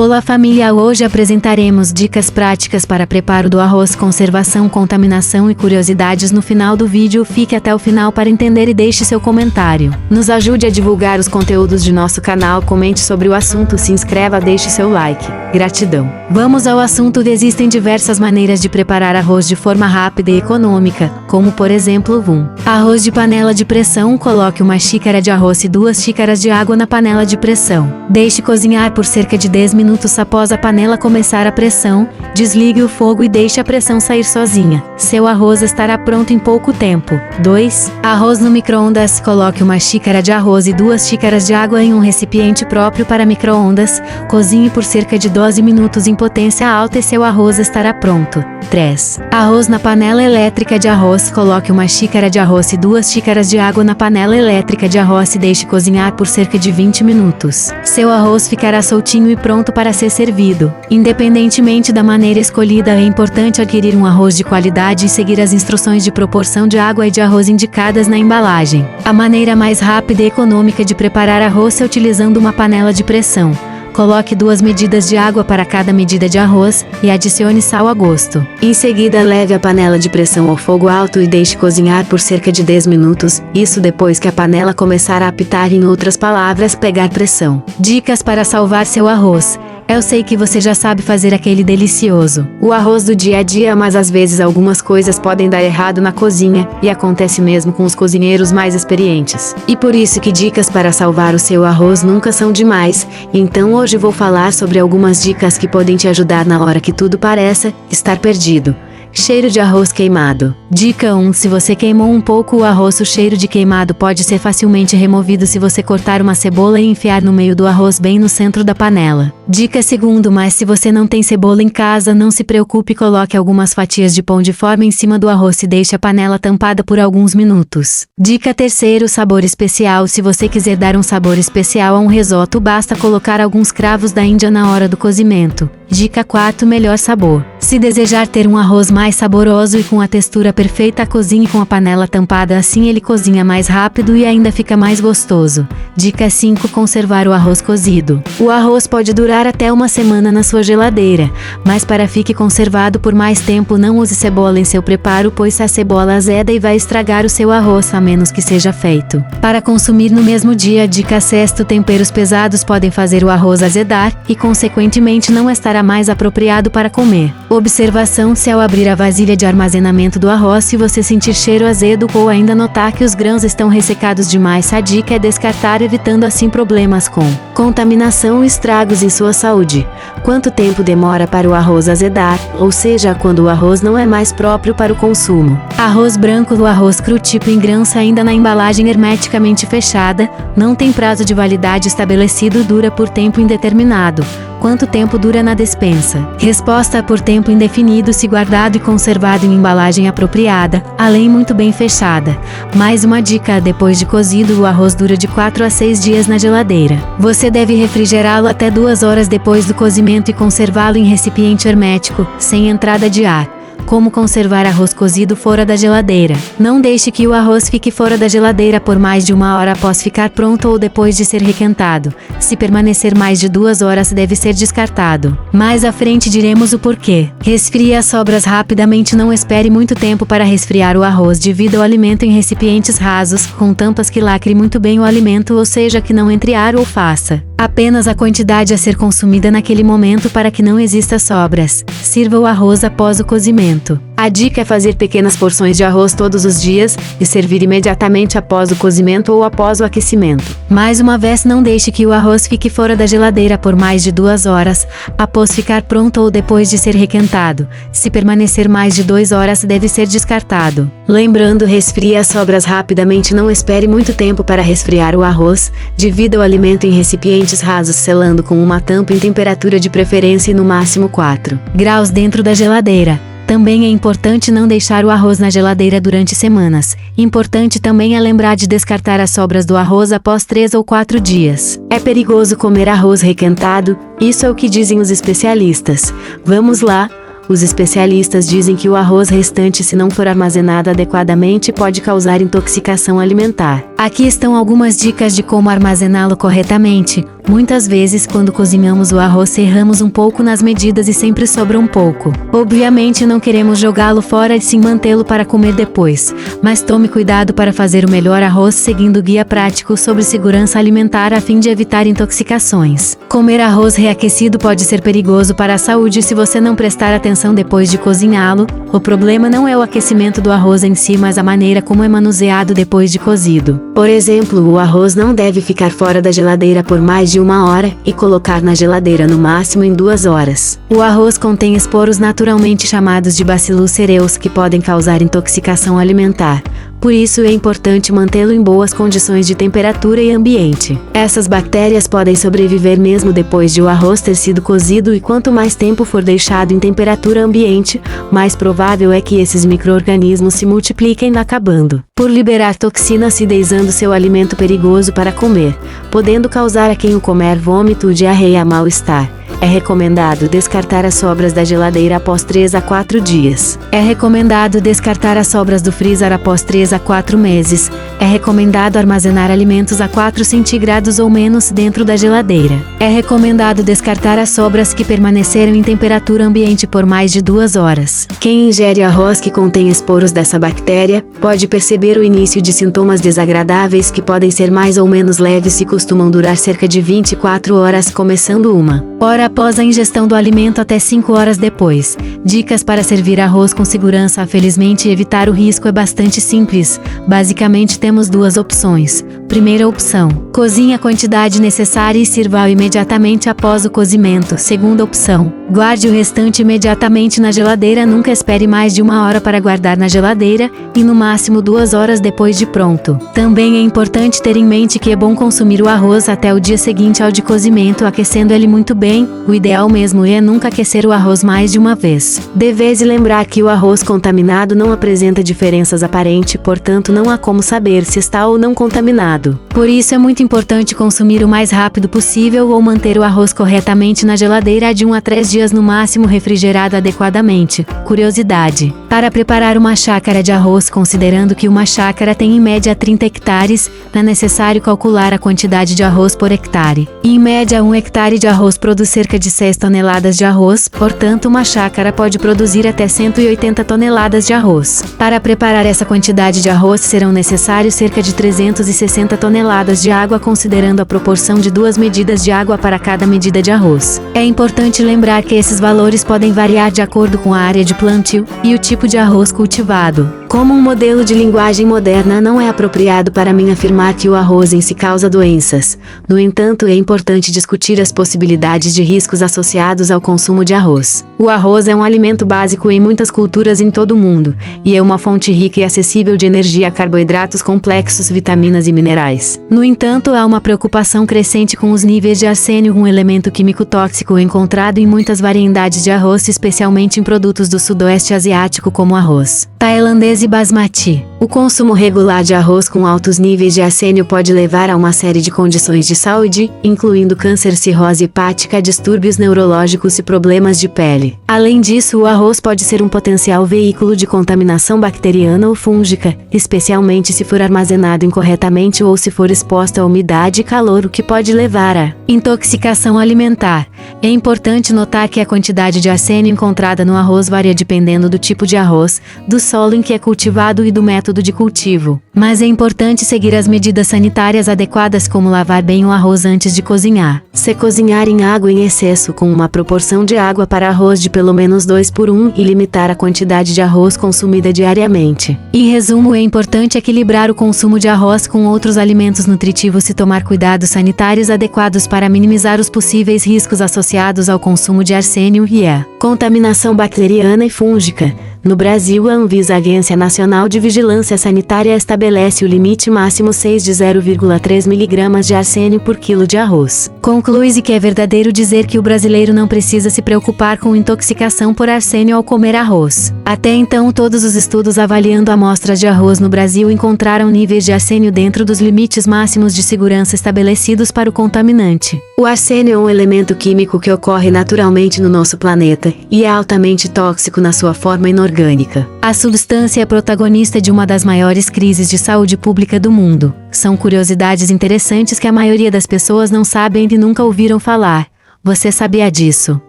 Olá família, hoje apresentaremos dicas práticas para preparo do arroz, conservação, contaminação e curiosidades no final do vídeo. Fique até o final para entender e deixe seu comentário. Nos ajude a divulgar os conteúdos de nosso canal, comente sobre o assunto, se inscreva, deixe seu like. Gratidão. Vamos ao assunto. Existem diversas maneiras de preparar arroz de forma rápida e econômica, como por exemplo, arroz de panela de pressão. Coloque uma xícara de arroz e 2 xícaras de água na panela de pressão. Deixe cozinhar por cerca de 10 minutos. Após a panela começar a pressão, desligue o fogo e deixe a pressão sair sozinha. Seu arroz estará pronto em pouco tempo. 2. Arroz no micro-ondas. Coloque uma xícara de arroz e 2 xícaras de água em um recipiente próprio para micro-ondas. Cozinhe por cerca de 12 minutos em potência alta e seu arroz estará pronto. 3. Arroz na panela elétrica de arroz. Coloque uma xícara de arroz e 2 xícaras de água na panela elétrica de arroz e deixe cozinhar por cerca de 20 minutos. Seu arroz ficará soltinho e pronto para ser servido. Independentemente da maneira escolhida, é importante adquirir um arroz de qualidade e seguir as instruções de proporção de água e de arroz indicadas na embalagem. A maneira mais rápida e econômica de preparar arroz é utilizando uma panela de pressão. Coloque 2 medidas de água para cada medida de arroz e adicione sal a gosto. Em seguida, leve a panela de pressão ao fogo alto e deixe cozinhar por cerca de 10 minutos, isso depois que a panela começar a apitar, em outras palavras, pegar pressão. Dicas para salvar seu arroz. Eu sei que você já sabe fazer aquele delicioso o arroz do dia a dia, mas às vezes algumas coisas podem dar errado na cozinha, e acontece mesmo com os cozinheiros mais experientes. E por isso que dicas para salvar o seu arroz nunca são demais. Então hoje vou falar sobre algumas dicas que podem te ajudar na hora que tudo pareça estar perdido. Cheiro de arroz queimado. Dica 1. Se você queimou um pouco o arroz, o cheiro de queimado pode ser facilmente removido se você cortar uma cebola e enfiar no meio do arroz, bem no centro da panela. Dica 2. Mas se você não tem cebola em casa, não se preocupe, coloque algumas fatias de pão de forma em cima do arroz e deixe a panela tampada por alguns minutos. Dica 3. Sabor especial. Se você quiser dar um sabor especial a um risoto, basta colocar alguns cravos da Índia na hora do cozimento. Dica 4. Melhor sabor. Se desejar ter um arroz mais saboroso e com a textura perfeita, cozinhe com a panela tampada, assim ele cozinha mais rápido e ainda fica mais gostoso. Dica 5. Conservar o arroz cozido. O arroz pode durar até uma semana na sua geladeira, mas para fique conservado por mais tempo, não use cebola em seu preparo, pois a cebola azeda e vai estragar o seu arroz, a menos que seja feito para consumir no mesmo dia. Dica 6. Temperos pesados podem fazer o arroz azedar e, consequentemente, não estará mais apropriado para comer. Observação: se ao abrir a vasilha de armazenamento do arroz, se você sentir cheiro azedo ou ainda notar que os grãos estão ressecados demais, a dica é descartar, evitando assim problemas com contaminação e estragos em sua saúde. Quanto tempo demora para o arroz azedar, ou seja, quando o arroz não é mais próprio para o consumo? Arroz branco. O arroz cru tipo em grãos, ainda na embalagem hermeticamente fechada, não tem prazo de validade estabelecido, dura por tempo indeterminado. Quanto tempo dura na despensa? Resposta: por tempo indefinido, se guardado e conservado em embalagem apropriada, além muito bem fechada. Mais uma dica: depois de cozido, o arroz dura de 4 a 6 dias na geladeira. Você deve refrigerá-lo até 2 horas depois do cozimento e conservá-lo em recipiente hermético, sem entrada de ar. Como conservar arroz cozido fora da geladeira? Não deixe que o arroz fique fora da geladeira por mais de 1 hora após ficar pronto ou depois de ser requentado. Se permanecer mais de 2 horas, deve ser descartado. Mais à frente diremos o porquê. Resfrie as sobras rapidamente. Não espere muito tempo para resfriar o arroz. Divida o alimento em recipientes rasos, com tampas que lacrem muito bem o alimento, ou seja, que não entre ar, ou faça apenas a quantidade a ser consumida naquele momento para que não exista sobras. Sirva o arroz após o cozimento. A dica é fazer pequenas porções de arroz todos os dias e servir imediatamente após o cozimento ou após o aquecimento. Mais uma vez, não deixe que o arroz fique fora da geladeira por mais de 2 horas após ficar pronto ou depois de ser requentado. Se permanecer mais de 2 horas, deve ser descartado. Lembrando, resfrie as sobras rapidamente. Não espere muito tempo para resfriar o arroz. Divida o alimento em recipientes rasos, selando com uma tampa em temperatura de preferência e no máximo 4 graus dentro da geladeira. Também é importante não deixar o arroz na geladeira durante semanas. Importante também é lembrar de descartar as sobras do arroz após 3 ou 4 dias. É perigoso comer arroz requentado, isso é o que dizem os especialistas. Vamos lá. Os especialistas dizem que o arroz restante, se não for armazenado adequadamente, pode causar intoxicação alimentar. Aqui estão algumas dicas de como armazená-lo corretamente. Muitas vezes, quando cozinhamos o arroz, erramos um pouco nas medidas e sempre sobra um pouco. Obviamente não queremos jogá-lo fora e sim mantê-lo para comer depois, mas tome cuidado para fazer o melhor arroz seguindo o guia prático sobre segurança alimentar a fim de evitar intoxicações. Comer arroz reaquecido pode ser perigoso para a saúde se você não prestar atenção depois de cozinhá-lo. O problema não é o aquecimento do arroz em si, mas a maneira como é manuseado depois de cozido. Por exemplo, o arroz não deve ficar fora da geladeira por mais de 1 hora e colocar na geladeira no máximo em 2 horas. O arroz contém esporos naturalmente chamados de Bacillus cereus que podem causar intoxicação alimentar. Por isso é importante mantê-lo em boas condições de temperatura e ambiente. Essas bactérias podem sobreviver mesmo depois de o arroz ter sido cozido, e quanto mais tempo for deixado em temperatura ambiente, mais provável é que esses micro-organismos se multipliquem, acabando por liberar toxina, acidezando seu alimento perigoso para comer, podendo causar a quem o comer vômito, diarreia, mal-estar. É recomendado descartar as sobras da geladeira após 3 a 4 dias. É recomendado descartar as sobras do freezer após 3 a 4 meses. É recomendado armazenar alimentos a 4 centígrados ou menos dentro da geladeira. É recomendado descartar as sobras que permaneceram em temperatura ambiente por mais de 2 horas. Quem ingere arroz que contém esporos dessa bactéria pode perceber o início de sintomas desagradáveis que podem ser mais ou menos leves e costumam durar cerca de 24 horas, começando 1 hora após a ingestão do alimento até 5 horas depois. Dicas para servir arroz com segurança. Felizmente, evitar o risco é bastante simples. Basicamente temos 2 opções. Primeira opção: cozinhe a quantidade necessária e sirva-o imediatamente após o cozimento. Segunda opção: guarde o restante imediatamente na geladeira. Nunca espere mais de 1 hora para guardar na geladeira, e no máximo 2 horas depois de pronto. Também é importante ter em mente que é bom consumir o arroz até o dia seguinte ao de cozimento, aquecendo ele muito bem. O ideal mesmo é nunca aquecer o arroz mais de uma vez. Deve-se lembrar que o arroz contaminado não apresenta diferenças aparentes, portanto não há como saber se está ou não contaminado. Por isso é muito importante consumir o mais rápido possível ou manter o arroz corretamente na geladeira de 1 a 3 dias no máximo, refrigerado adequadamente. Curiosidade: para preparar uma chácara de arroz, considerando que uma chácara tem em média 30 hectares, é necessário calcular a quantidade de arroz por hectare. Em média, 1 hectare de arroz produz cerca de 6 toneladas de arroz, portanto uma chácara pode produzir até 180 toneladas de arroz. Para preparar essa quantidade de arroz serão necessários cerca de 360 toneladas de água, considerando a proporção de 2 medidas de água para cada medida de arroz. É importante lembrar que esses valores podem variar de acordo com a área de plantio e o tipo de arroz cultivado. Como um modelo de linguagem moderna, não é apropriado para mim afirmar que o arroz em si causa doenças. No entanto, é importante discutir as possibilidades de riscos associados ao consumo de arroz. O arroz é um alimento básico em muitas culturas em todo o mundo, e é uma fonte rica e acessível de energia, carboidratos complexos, vitaminas e minerais. No entanto, há uma preocupação crescente com os níveis de arsênio, um elemento químico tóxico encontrado em muitas variedades de arroz, especialmente em produtos do sudoeste asiático como arroz tailandês e basmati. O consumo regular de arroz com altos níveis de arsênio pode levar a uma série de condições de saúde, incluindo câncer, cirrose hepática, distúrbios neurológicos e problemas de pele. Além disso, o arroz pode ser um potencial veículo de contaminação bacteriana ou fúngica, especialmente se for armazenado incorretamente ou se for exposto à umidade e calor, o que pode levar a intoxicação alimentar. É importante notar que a quantidade de arsênio encontrada no arroz varia dependendo do tipo de arroz, do solo em que é cultivado e do método de cultivo. Mas é importante seguir as medidas sanitárias adequadas, como lavar bem o arroz antes de cozinhar. Se cozinhar em água em excesso, com uma proporção de água para arroz de pelo menos 2:1, e limitar a quantidade de arroz consumida diariamente. Em resumo, é importante equilibrar o consumo de arroz com outros alimentos nutritivos e tomar cuidados sanitários adequados para minimizar os possíveis riscos associados ao consumo de arsênio e a contaminação bacteriana e fúngica. No Brasil, a Anvisa, Agência Nacional de Vigilância Sanitária, estabelece o limite máximo 6 de 0,3 mg de arsênio por quilo de arroz. Conclui-se que é verdadeiro dizer que o brasileiro não precisa se preocupar com intoxicação por arsênio ao comer arroz. Até então, todos os estudos avaliando amostras de arroz no Brasil encontraram níveis de arsênio dentro dos limites máximos de segurança estabelecidos para o contaminante. O arsênio é um elemento químico que ocorre naturalmente no nosso planeta, e é altamente tóxico na sua forma inorgânica orgânica. A substância é protagonista de uma das maiores crises de saúde pública do mundo. São curiosidades interessantes que a maioria das pessoas não sabem e nunca ouviram falar. Você sabia disso?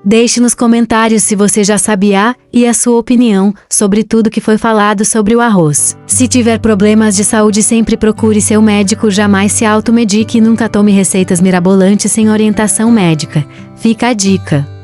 Deixe nos comentários se você já sabia e a sua opinião sobre tudo que foi falado sobre o arroz. Se tiver problemas de saúde, sempre procure seu médico, jamais se automedique e nunca tome receitas mirabolantes sem orientação médica. Fica a dica.